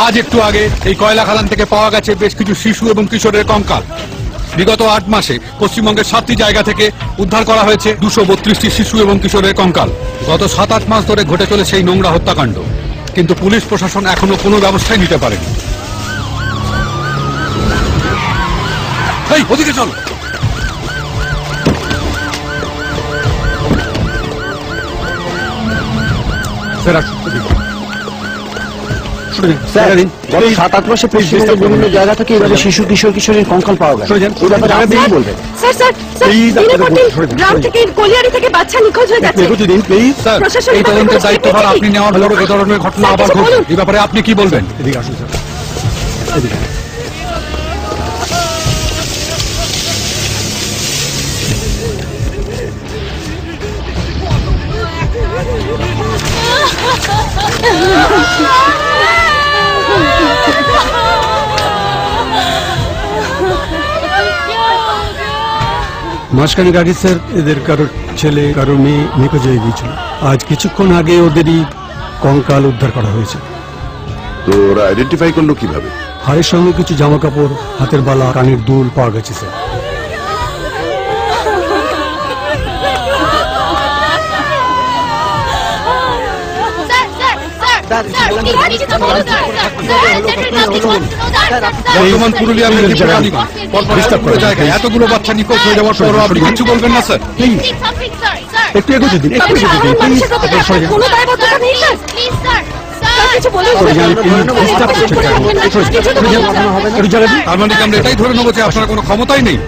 আজ একটু আগে এই কয়লা খাদান থেকে পাওয়া গেছে বেশ কিছু শিশু এবং কিশোরের কঙ্কাল। বিগত 8 মাসে পশ্চিমবঙ্গের 7টি জায়গা থেকে উদ্ধার করা হয়েছে 232টি শিশু এবং কিশোরের কঙ্কাল। গত 7-8 মাস ধরে ঘটে চলেছে এই নোংরা হত্যাকাণ্ড, কিন্তু পুলিশ প্রশাসন এখনো কোনো ব্যবস্থাই নিতে পারেনি। এই ওদিকে চল। স্যার, গত 7-8 মাসে পশ্চিমবঙ্গের বিভিন্ন জায়গা থেকে এভাবে শিশু কিশোরের কঙ্কাল পাওয়া গেছে। এই ব্যাপারে আপনি কি বলবেন? গ্রাম থেকে কলিয়ারি থেকে বাচ্চা নিখোঁজ হয়ে যাচ্ছে। স্যার, এই তদন্তের দায়িত্বভার আপনি নেওয়ার পর এ ধরনের ঘটনা আবার ঘটছে, এই ব্যাপারে আপনি কি বলবেন? এদিকে আসুন স্যার। এদিকে মাসখানেক আগে স্যার এদের কারোর ছেলে কারোর মেয়ে নিখোঁজ হয়ে গিয়েছিল। আজ কিছুক্ষণ আগে ওদেরই কঙ্কাল উদ্ধার করা হয়েছে। তো ওরা আইডেন্টিফাই করলো কিভাবে? হাড়ের সঙ্গে কিছু জামা কাপড়, হাতের বালা, কানের দুল পাওয়া গেছে স্যার। বর্তমান পুরুলিয়া এতগুলো বাচ্চা নিখোঁজ হয়ে যাওয়ার পর আপনি কিছু বলবেন না স্যার? একটু এগোতে দিন, একটু এগোতে দিন, প্লিজ। কোনো দায়বদ্ধতা নেই স্যার, প্লিজ স্যার, কিছু বলুন। তার মানে আমরা এটাই ধরে নেবো যে আপনার কোনো ক্ষমতাই নেই।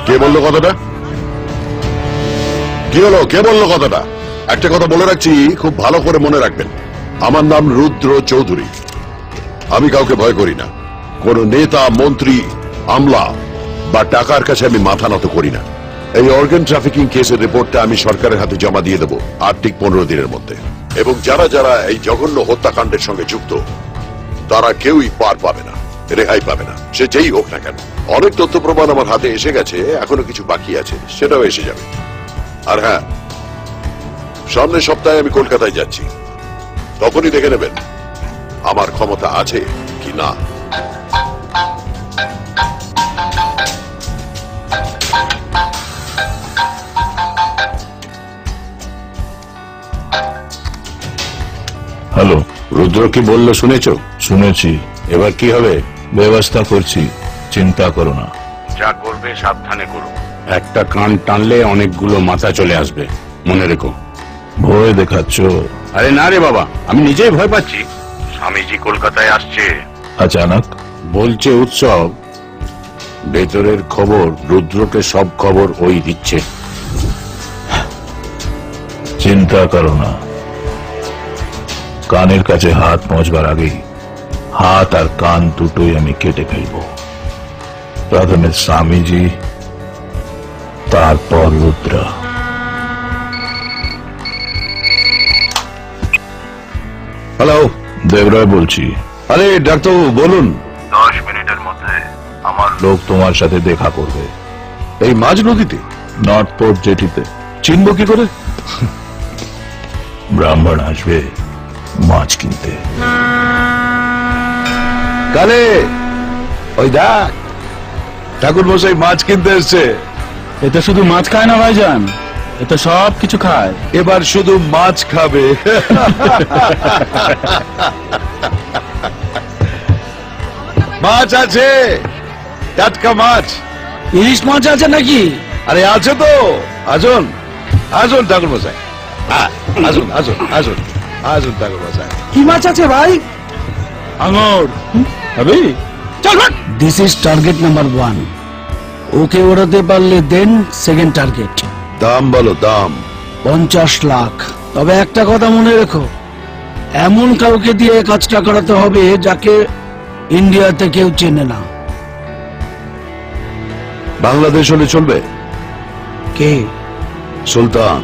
কে বললো কথাটা? কি হলো, কে বললো কথাটা? একটা কথা বলে রাখছি, খুব ভালো করে মনে রাখবেন, আমার নাম রুদ্র চৌধুরী। আমি কাউকে ভয় করি না। কোন নেতা, মন্ত্রী, আমলা বা টাকার কাছে আমি মাথা নত করি না। এই অর্গান ট্রাফিকিং কেসের রিপোর্টটা আমি সরকারের হাতে জমা দিয়ে দেবো আর ঠিক 15 দিনের মধ্যে। এবং যারা যারা এই জঘন্য হত্যাকাণ্ডের সঙ্গে যুক্ত, তারা কেউই পার পাবে না, রেহাই পাবে না, সে যেই হোক না কেন। অনেক তথ্য প্রমাণ আমার হাতে এসে গেছে, এখনো কিছু বাকি আছে, সেটাও এসে যাবে। আর হ্যাঁ, সামনের সপ্তাহে আমি কলকাতায় যাচ্ছি, তখনই দেখে নেবেন আমার ক্ষমতা আছে কি না। হ্যালো, রুদ্র কি বললো শুনেছো? শুনেছি। এবার কি হবে? ব্যবস্থা করছি, চিন্তা করো না। যা করবে সাবধানে করো। একটা কান টানলে অনেকগুলো মাথা চলে আসবে, মনে রেখো। ভয় দেখাচ্ছ? আরে না রে বাবা, আমি নিজেই ভয় পাচ্ছি। স্বামীজি কলকাতায় আসছে। আচানক বলছে উৎসব। ভেতরের খবর, রুদ্রকে সব খবর ওই দিচ্ছে। চিন্তা করো না, কানের কাছে হাত পৌঁছবার আগেই হাত আর কান দুটোই আমি কেটে ফেলবো। প্রথমে স্বামীজি, তারপর রুদ্র। হ্যালো, দেবরায় বলছি। আরে ডাক্তারবাবু বলুন। 10 মিনিটের মধ্যে আমার লোক তোমার সাথে দেখা করবে। এই মাঝ নদীতে? নর্থ পোর্ট জেটিতে। চিনব কি করে? ব্রাহ্মণ আসবে মাছ কিনতে। কালে ওই দেখ, ঠাকুর মশাই মাছ কিনতে এসছে। এটা শুধু মাছ খায় না ভাইজান, এটা সব কিছু খায়। এবার শুধু মাছ খাবে। মাছ আছে, টাটকা মাছ। ইলিশ মাছ আছে নাকি? আরে আছে তো, আসুন আসুন ঠাকুর মশাই, আসুন আসুন আসুন আসুন ঠাকুর মশাই। কি মাছ আছে ভাই? আঙুর হবে। চল ভাগ। This is target number 1। ওকে ওড়াতে পারলে দেন সেকেন্ড টার্গেট। দাম বলো, দাম। 50 লাখ। তবে একটা কথা মনে রেখো, এমন কাউকে দিয়ে কাজটা করাতে হবে যাকে ইন্ডিয়াতে কেউ চেনে না। বাংলাদেশ হলে চলবে? কে? সুলতান।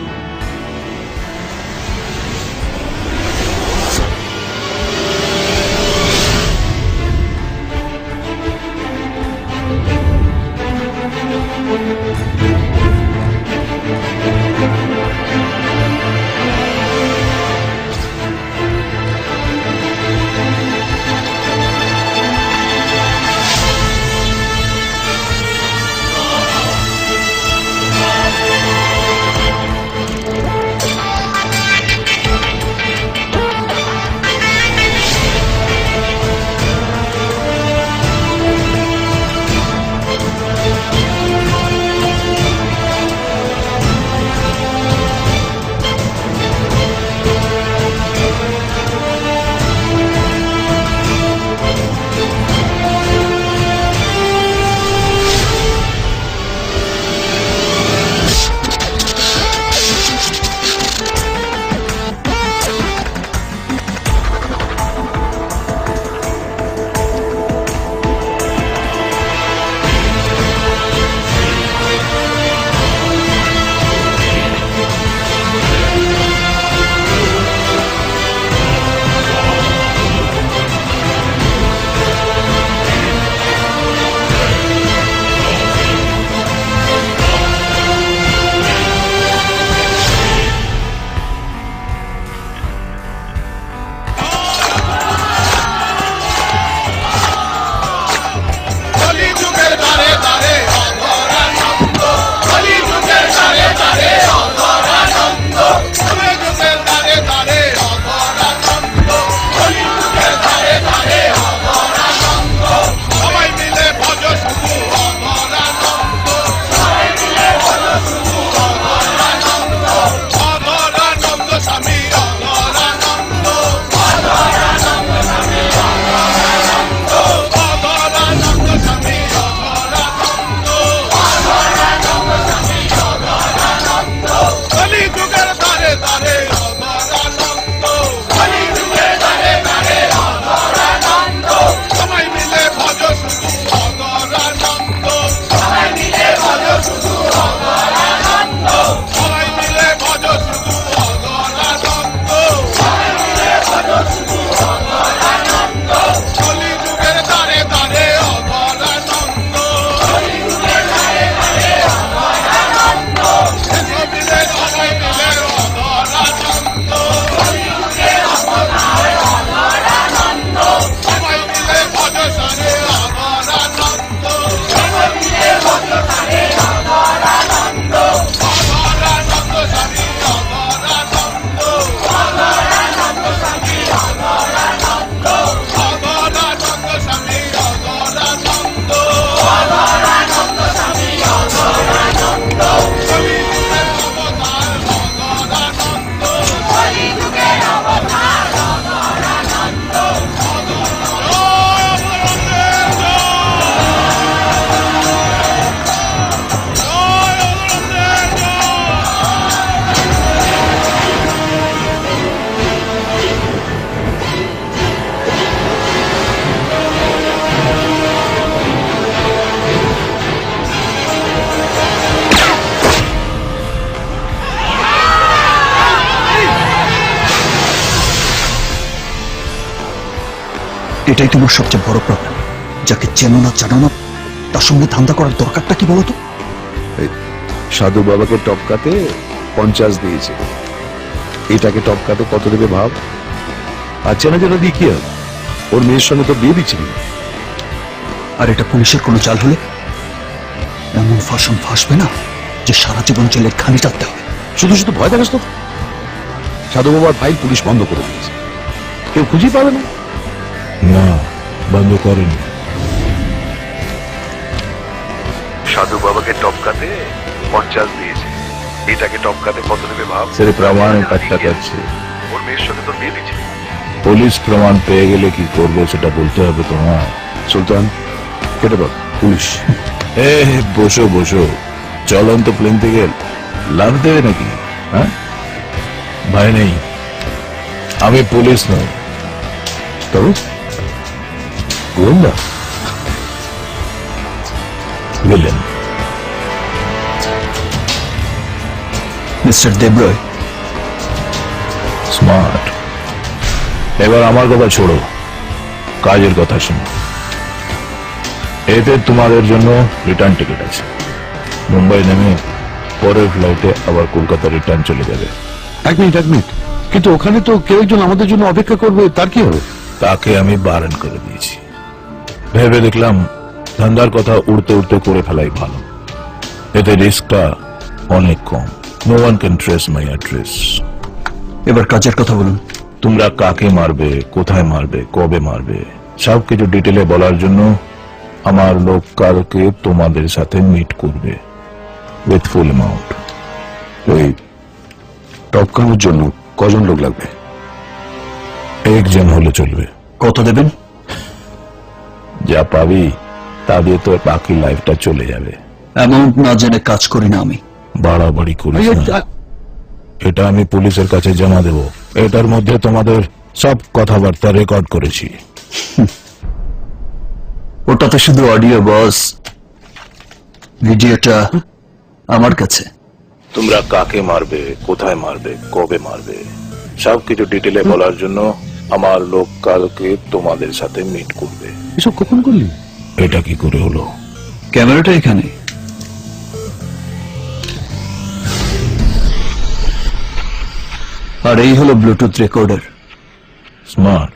এটাই তোমার সবচেয়ে বড় প্রবলেম। যাকে চেনো না জানো না তার সঙ্গে ধান্দা করার দরকারটা কি বলো তো? সাধু বাবাকে টপকাতে 50 দিয়েছে, এটাকে টপকাতে কত দেবে ভাব? আর চেনা জানা দিয়ে কি হবে? ওর মেয়ের সঙ্গে তো বিয়ে দিচ্ছিলি। আর এটা পুলিশের কোনো চাল হলে এমন ফাঁসন ফাঁসবে না যে সারা জীবন জেলের খানি টানতে হবে। শুধু শুধু ভয় দেখাস তো। সাধু বাবার ফাইল পুলিশ বন্ধ করে দিয়েছে, কেউ খুঁজেই পাবে না। না, বন্ধ করেনি। সাধু বাবাকে টপকাতে 50 দিয়েছে, এটাকে টপকাতে কত দেবে ভাব? সেরে প্রমাণ কাটটা কাটছে, ওর মেয়ের সঙ্গে তো বিয়ে দিচ্ছে। পুলিশ প্রমাণ পেয়ে গেলে কি করবে সেটা বলতে হবে তোমার। সুলতান, কেটে বল। পুলিশ বসো বসো, চলন্ত প্লেন থেকে লাভ দেবে নাকি? হ্যাঁ ভাই নেই, আমি পুলিশ নই, তবে গোয়েন্দা ভিলেন। Mister দেবরয়, smart. এবার আমার কথা ছোড়ো, কাজের কথা শোনো। এতে তোমাদের জন্য রিটার্ন টিকিট আছে। মুম্বাই নেমে পরের ফ্লাইটে আবার কলকাতা রিটার্ন চলে যাবে। এক মিনিট, কিন্তু ওখানে তো কেউ একজন আমাদের জন্য অপেক্ষা করবে, তার কি হবে? তাকে আমি বারণ করে দিয়েছি। ভেবে দেখলাম ধান্দার কথা উড়তে উড়তে করে ফেলাই ভালো, এতে রিস্কটা অনেক কম। No one can trace my address. এবার কাজের কথা বলুন। তোমরা কাকে মারবে, কোথায় মারবে, কবে মারবে, সবকিছু ডিটেলে বলার জন্য আমার লোক কালকে তোমাদের সাথে মিট করবে উইথ ফুল অ্যামাউন্ট। ওই টপকানোর জন্য কজন লোক লাগবে? একজন হলে চলবে। কত দেবেন? যা পাবি তা দিয়ে তোর বাকি লাইফটা চলে যাবে। অ্যামাউন্ট না জেনে কাজ করি না আমি। বাড়াবাড়ি করিস না, এটা আমি পুলিশের কাছে জমা দেব। এটার মধ্যে তোমাদের সব কথাবার্তা রেকর্ড করেছি। ওটাতে শুধু অডিও বস, ভিডিওটা আমার কাছে। তোমরা কাকে মারবে, কোথায় মারবে, কবে মারবে, সবকিছু ডিটেলে বলার জন্য আমার লোক কালকে তোমাদের সাথে মিট করবে। এসব কখন করলি? এটা কি করে হলো? ক্যামেরাটা এখানে। আর এই হলো Bluetooth recorder. Smart,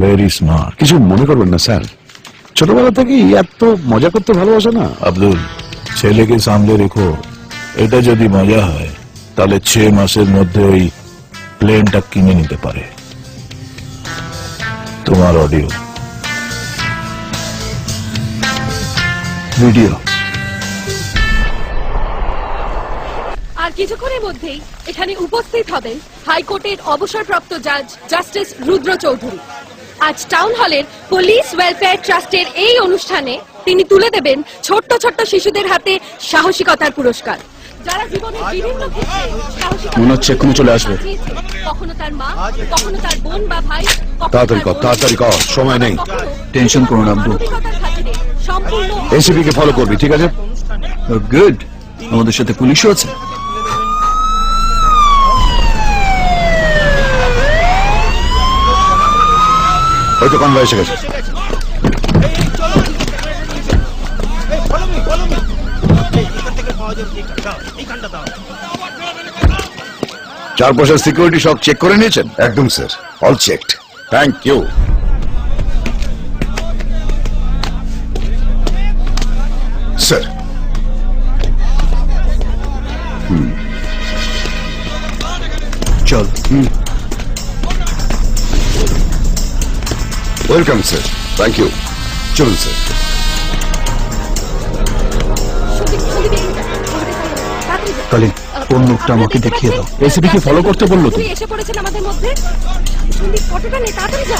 very smart. কিছু মনে করবেন না স্যার, ছোটবেলা থেকেই এত মজা করতে ভালোবাসে না। আব্দুল, ছেলেকে সামলে রেখো। এটা যদি মজা হয় তাহলে 6 মাসের মধ্যে ওই প্লেনটা কিনে নিতে পারে। তোমার অডিও, ভিডিও। আর কিছুক্ষণের মধ্যেই এখানে উপস্থিত হবেন হাইকোর্টের অবসরপ্রাপ্ত জাজ জাস্টিস রুদ্র চৌধুরী। আজ টাউন হলের পুলিশ ওয়েলফেয়ার ট্রাস্টের এই অনুষ্ঠানে তিনি তুলে দেবেন ছোট্ট ছোট্ট শিশুদের হাতে সাহসিকতার পুরস্কার, যারা জীবনের বিভিন্ন ক্ষেত্রে সাহসিকতা মনে হচ্ছে এক্ষুনি চলে আসবে। কখনো তার মা, কখনো তার বোন বা ভাই, কখনো তাড়াতাড়ি তার কর, বোন, তাড়াতাড়ি কর, সময় নেই। কখনো টেনশন করো না আব্দুল। মানবিকতার খাতিরে সম্পূর্ণ এসিপি কে ফলো করবি, ঠিক আছে? গুড, আমাদের সাথে পুলিশও আছে। হয়তো কনভয় এসে গেছে। চারপাশের সিকিউরিটি সব চেক করে নিয়েছেন? একদম sir, all checked. Thank you sir. চল। Welcome sir, thank you. চলুন স্যার। কালিন, কোন মুখটা আমাকে দেখিয়ে দাও। এসিপি কে ফলো করতে বললো তো? এসে পড়েছেন আমাদের মধ্যে। সন্দীপ, ফটোটা নে, তাড়াতাড়ি যা।